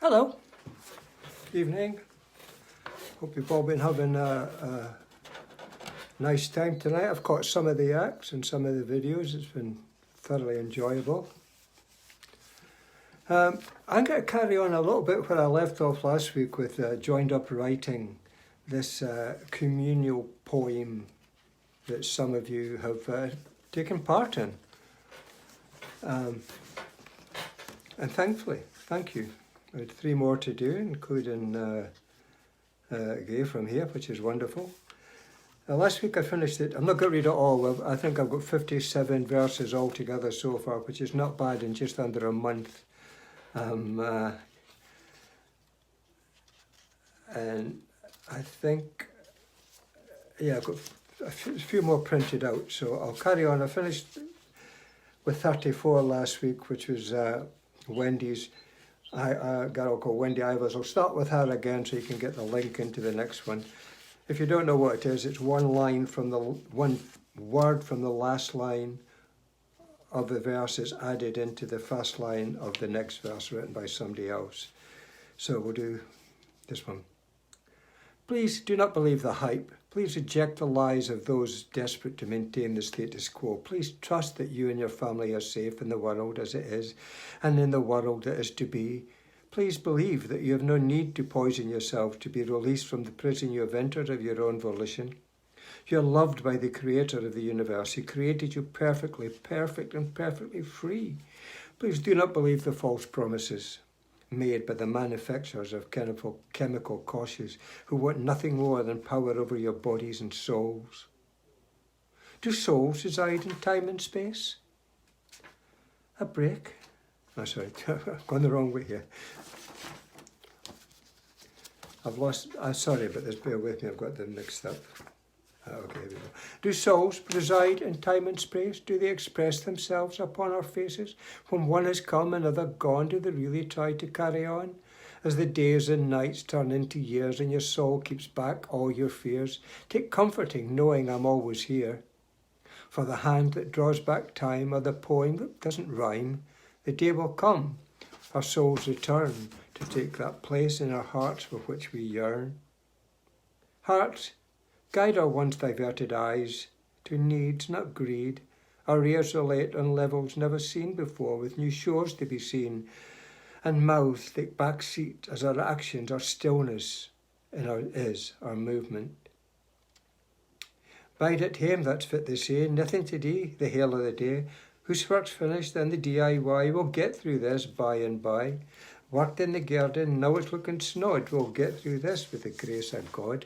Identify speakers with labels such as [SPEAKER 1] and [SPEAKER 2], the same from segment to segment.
[SPEAKER 1] Hello, evening. Hope you've all been having a nice time tonight. I've caught some of the acts and some of the videos. It's been thoroughly enjoyable. I'm going to carry on a little bit where I left off last week with joined up writing this communal poem that some of you have taken part in. And thankfully, thank you. I had 3 more to do, including Gay from here, which is wonderful. Last week I finished it. I'm not going to read it all. I think I've got 57 verses altogether so far, which is not bad in just under a month. And I think, yeah, I've got a few more printed out, so I'll carry on. I finished with 34 last week, which was Wendy's. A girl called Wendy Ivers. I'll start with her again so you can get the link into the next one. If you don't know what it is, it's one word from the last line of the verse is added into the first line of the next verse written by somebody else. So we'll do this one. Please do not believe the hype. Please reject the lies of those desperate to maintain the status quo. Please trust that you and your family are safe in the world as it is and in the world that is to be. Please believe that you have no need to poison yourself to be released from the prison you have entered of your own volition. You are loved by the Creator of the universe. He created you perfectly, perfect and perfectly free. Please do not believe the false promises made by the manufacturers of chemical cautious who want nothing more than power over your bodies and souls. Do souls reside in time and space? A break? Oh, sorry, I've gone the wrong way here. Sorry about this, bear with me, I've got them mixed up. Okay, here we go. Do souls reside in time and space? Do they express themselves upon our faces? When one has come, another gone, do they really try to carry on? As the days and nights turn into years and your soul keeps back all your fears, take comforting knowing I'm always here. For the hand that draws back time or the poem that doesn't rhyme, the day will come, our souls return to take that place in our hearts for which we yearn. Hearts, guide our once diverted eyes to needs, not greed. Our ears relate on levels never seen before, with new shores to be seen, and mouths take back seat as our actions, our stillness is our movement. Bide at home, that's fit they say, nothing to do, the hail of the day. Whose work's finished, then the DIY, we'll get through this by and by. Worked in the garden, now it's looking snod, we'll get through this with the grace of God.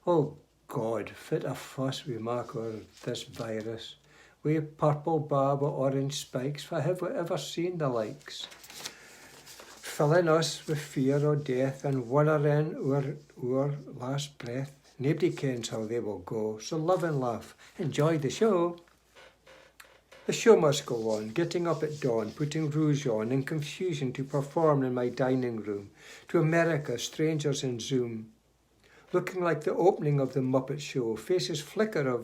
[SPEAKER 1] Oh God, fit a fuss we mark o'er this virus. We purple barb or orange spikes, for have we ever seen the likes? Filling us with fear or death, and wondering our last breath. Nobody kens how they will go, so love and laugh, enjoy the show. The show must go on, getting up at dawn, putting rouge on, in confusion to perform in my dining room. To America, strangers in Zoom. Looking like the opening of the Muppet Show, faces flicker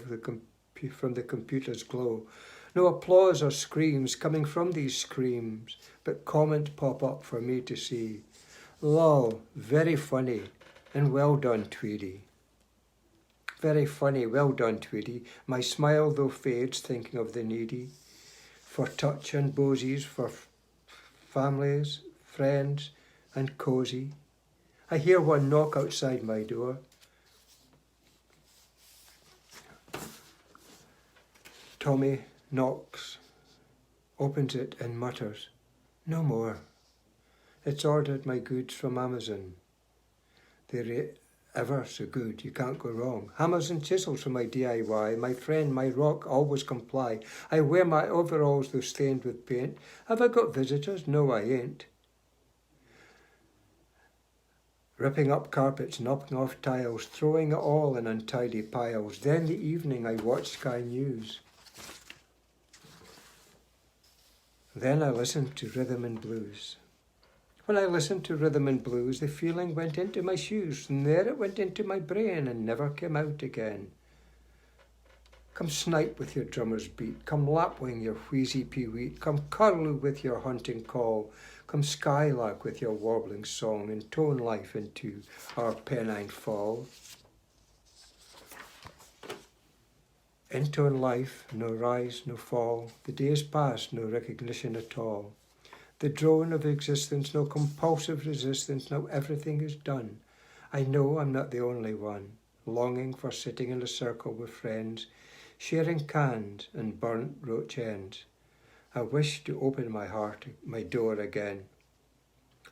[SPEAKER 1] from the computer's glow. No applause or screams coming from these screams, but comment pop up for me to see. Lol, very funny, and well done, Tweedy. Very funny, well done, Tweedy. My smile though fades, thinking of the needy. For touch and posies, for families, friends, and cosy. I hear one knock outside my door. Tommy knocks, opens it and mutters, "No more. It's ordered my goods from Amazon. They're ever so good, you can't go wrong. Hammers and chisels for my DIY, my friend, my rock, always comply. I wear my overalls though stained with paint. Have I got visitors? No, I ain't. Ripping up carpets, knocking off tiles, throwing it all in untidy piles. Then the evening I watch Sky News. Then I listen to rhythm and blues. When I listened to rhythm and blues, the feeling went into my shoes, and there it went into my brain and never came out again. Come snipe with your drummer's beat, come lapwing your wheezy peeweet, come curlew with your hunting call, come skylark with your warbling song, and tone life into our Pennine fall. Intone life, no rise, no fall, the days pass, no recognition at all. The drone of existence, no compulsive resistance, now everything is done. I know I'm not the only one, longing for sitting in a circle with friends, sharing cans and burnt roach ends. I wish to open my heart, my door again.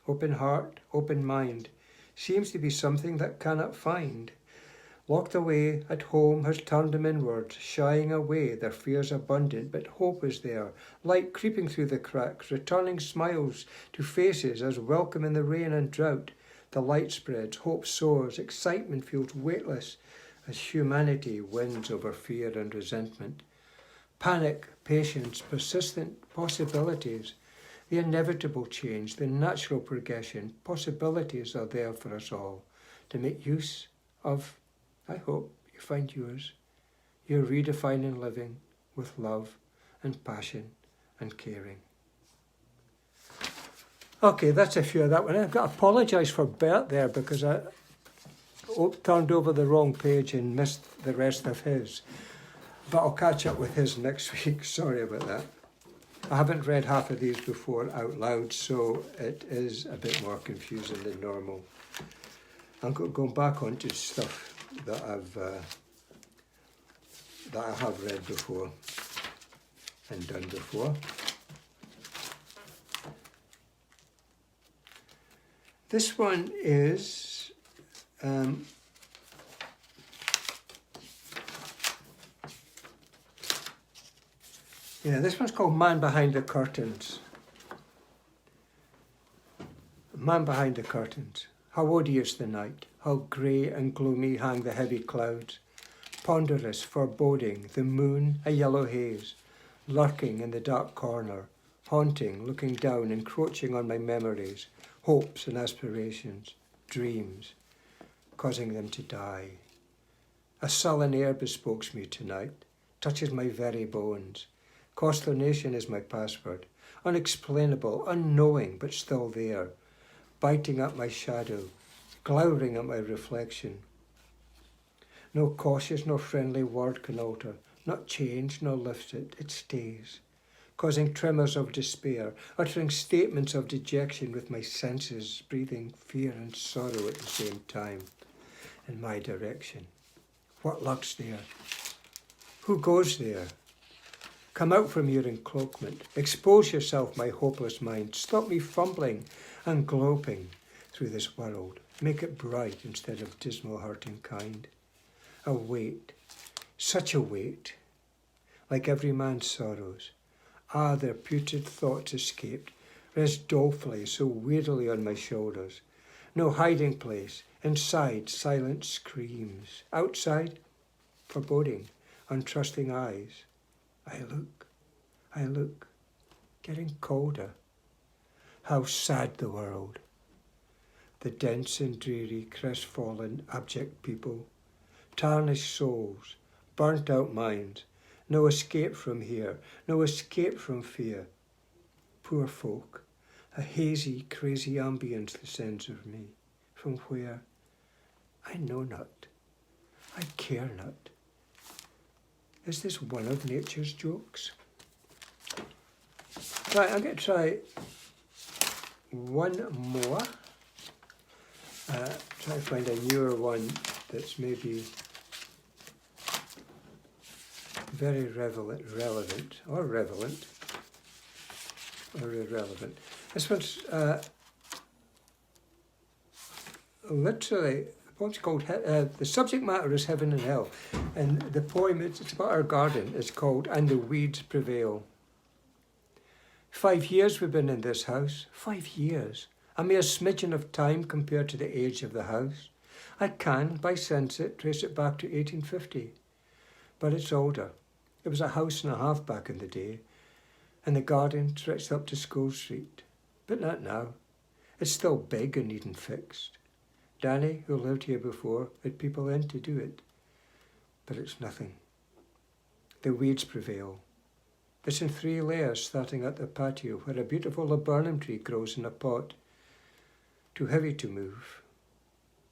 [SPEAKER 1] Open heart, open mind, seems to be something that cannot find. Locked away at home has turned them inward, shying away, their fears abundant, but hope is there, light creeping through the cracks, returning smiles to faces as welcome in the rain and drought. The light spreads, hope soars, excitement feels weightless as humanity wins over fear and resentment. Panic, patience, persistent possibilities, the inevitable change, the natural progression, possibilities are there for us all to make use of. I hope you find yours. You're redefining living with love and passion and caring. Okay, that's a few of that one. I've got to apologise for Bert there because I turned over the wrong page and missed the rest of his. But I'll catch up with his next week. Sorry about that. I haven't read half of these before out loud, so it is a bit more confusing than normal. I'm going back onto stuff that I have read before and done before. This one is this one's called Man Behind the Curtains. Man Behind the Curtains. How odious the night, how grey and gloomy hang the heavy clouds, ponderous, foreboding, the moon a yellow haze, lurking in the dark corner, haunting, looking down, encroaching on my memories, hopes and aspirations, dreams, causing them to die. A sullen air bespokes me tonight, touches my very bones. Consternation is my password, unexplainable, unknowing, but still there, biting at my shadow, glowering at my reflection. No cautious nor friendly word can alter, not change nor lift it, it stays, causing tremors of despair, uttering statements of dejection with my senses, breathing fear and sorrow at the same time, in my direction. What lurks there? Who goes there? Come out from your encloakment, expose yourself, my hopeless mind, stop me fumbling and groping through this world, make it bright instead of dismal, hurting kind. A weight, such a weight, like every man's sorrows. Ah, their putrid thoughts escaped, rest dolefully so wearily on my shoulders. No hiding place, inside silent screams, outside foreboding, untrusting eyes. I look, getting colder. How sad the world. The dense and dreary, crestfallen, abject people, tarnished souls, burnt out minds, no escape from here, no escape from fear. Poor folk, a hazy, crazy ambience descends over me, from where I know not, I care not. Is this one of nature's jokes? Right, I'm going to try one more. Try to find a newer one that's maybe very relevant or irrelevant. This one's literally, the poem's called, the subject matter is heaven and hell, and the poem, it's about our garden, is called And the Weeds Prevail. 5 years we've been in this house, 5 years, a mere smidgen of time compared to the age of the house. I can, by sense it, trace it back to 1850, but it's older. It was a house and a half back in the day, and the garden stretched up to School Street, but not now. It's still big and needing fixed. Danny, who lived here before, had people in to do it, but it's nothing. the weeds prevail. It's in 3 layers, starting at the patio, where a beautiful laburnum tree grows in a pot, too heavy to move.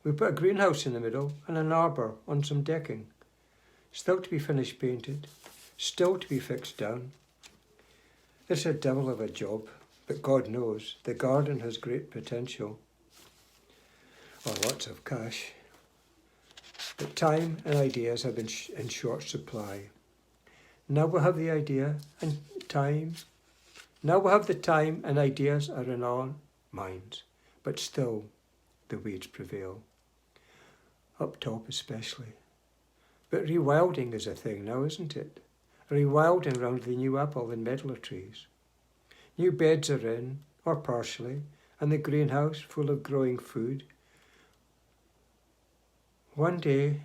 [SPEAKER 1] We put a greenhouse in the middle and an arbour on some decking, still to be finished painted, still to be fixed down. It's a devil of a job, but God knows the garden has great potential, or lots of cash. But time and ideas have been in short supply. Now we have the idea and time. Now we have the time and ideas are in our minds, but still the weeds prevail. Up top especially. But rewilding is a thing now, isn't it? Rewilding round the new apple and medlar trees. New beds are in, or partially, and the greenhouse full of growing food. One day,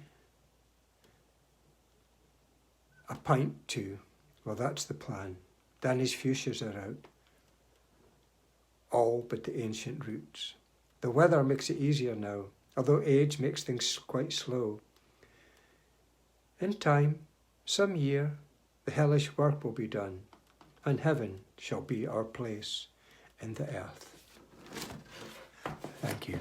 [SPEAKER 1] a pint too. Well, that's the plan. Danny's fuchsias are out. All but the ancient roots. The weather makes it easier now, although age makes things quite slow. In time, some year, the hellish work will be done, and heaven shall be our place in the earth. Thank you.